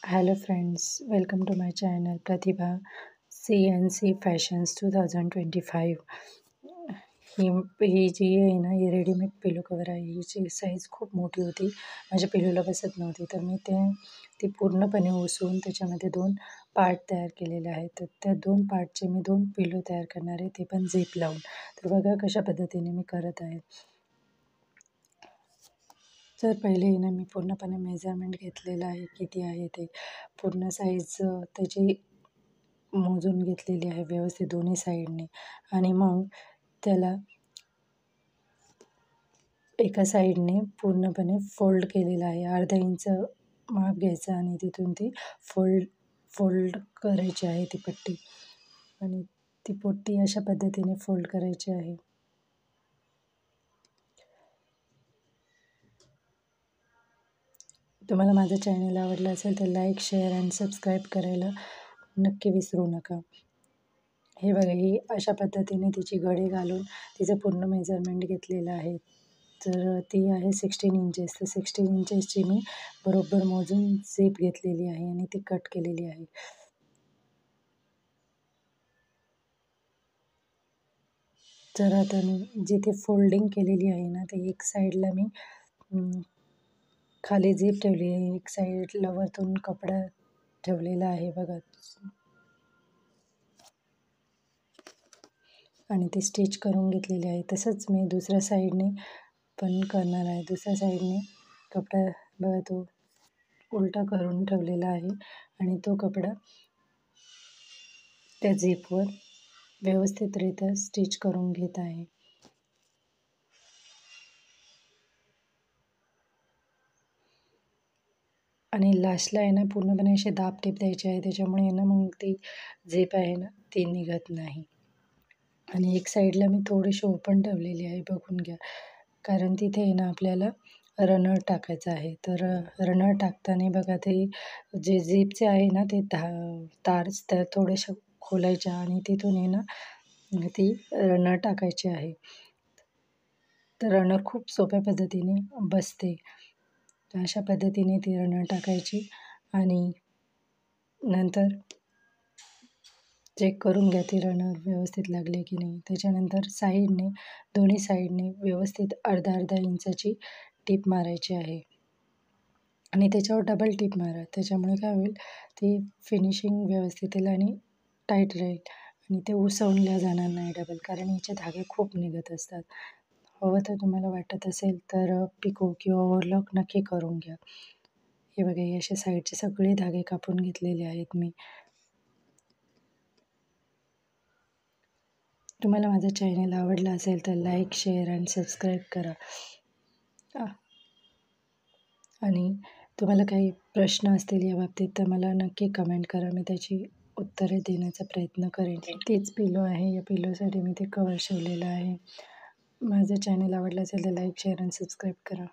Hello friends, welcome to my channel Pratibha CNC Fashions 2025. ही जी आहे ना, ही readymade पिलो cover आहे. हिची साईज खूप मोठी होती, माझ्या पिलोला बसत नव्हती, तर मी ती पूर्णपणे उसवून त्याच्यामध्ये 2 पार्ट तयार केलेले आहेत. तर त्या 2 पार्टचे मी 2 पिलो तयार करणार आहे, ते पण झिप लावून. तर बघा कशा पद्धतीने मी करत आहे. तर पहिले ना मी पूर्णपणे मेजरमेंट घेतलेलं आहे, किती आहे ते पूर्ण साईज त्याची मोजून घेतलेली आहे व्यवस्थित दोन्ही साईडने. आणि मग त्याला एका साईडने पूर्णपणे फोल्ड केलेलं आहे. अर्धा इंच माप घ्यायचं आणि तिथून ती फोल्ड करायची आहे ती पट्टी. आणि ती पट्टी अशा पद्धतीने फोल्ड करायची आहे. तुम्हाला माझं चॅनल आवडलं असेल तर लाईक, शेअर आणि सबस्क्राईब करायला नक्की विसरू नका. हे बघा, ही अशा पद्धतीने तिची घडी घालून तिचं पूर्ण मेजरमेंट घेतलेलं आहे. तर ती आहे 16 इंचेस. तर 16 इंचेसची मी बरोबर मोजून झीप घेतलेली आहे आणि ती कट केलेली आहे. तर आता मी जिथे फोल्डिंग केलेली आहे ना, ते एक साईडला मी खाली झीप ठेवली आहे, एक साईडला वरतून कपडा ठेवलेला आहे बघा. आणि ते स्टिच करून घेतलेले आहे. तसंच मी दुसऱ्या साईडने पण करणार आहे. दुसऱ्या साईडने कपडा बघा तो उलटा करून ठेवलेला आहे आणि तो कपडा त्या झिपवर व्यवस्थितरित्या स्टिच करून घेत आहे. आणि लास्टला आहे ना, पूर्णपणे असे दाब-टीप द्यायचे आहे, त्याच्यामुळे आहे ना मग ती झिप आहे ना ती निघत नाही. आणि एक साईडला मी थोडीशी ओपन ठेवलेली आहे, बघून घ्या. कारण तिथे आहे ना आपल्याला रनर टाकायचं आहे. तर रनर टाकताना बघा ते जे झिपचे आहे ना ते तार्स त्या थोड्याशा खोलायच्या आणि तिथून आहे ना ती रनर टाकायची आहे. तर रनर खूप सोप्या पद्धतीने बसते. तर अशा पद्धतीने ती रनर टाकायची आणि नंतर चेक करून घ्या ती रनर व्यवस्थित लागले की नाही. त्याच्यानंतर दोन्ही साईडने व्यवस्थित अर्धा इंचाची टीप मारायची आहे आणि त्याच्यावर डबल टीप मारा. त्याच्यामुळे काय होईल, ती फिनिशिंग व्यवस्थित येईल आणि टाईट राहील आणि ते उसवल्या जाणार नाही डबल, कारण याचे धागे खूप निघत असतात. हवं तर तुम्हाला वाटत असेल तर पिको किंवा ओव्हरलॉक नक्की करून घ्या. हे बघा, हे असे साईडचे सगळे धागे कापून घेतलेले आहेत मी. तुम्हाला माझं चॅनल आवडलं असेल तर लाईक, शेअर आणि सबस्क्राईब करा. आणि तुम्हाला काही प्रश्न असतील या बाबतीत तर मला नक्की कमेंट करा. मी त्याची उत्तरे देण्याचा प्रयत्न करेन. तेच पिलो आहे, या पिलोसाठी मी ते कवर शिवलेलं आहे. माझं चॅनल आवडलं असेल तर लाईक, शेअर आणि सबस्क्राईब करा.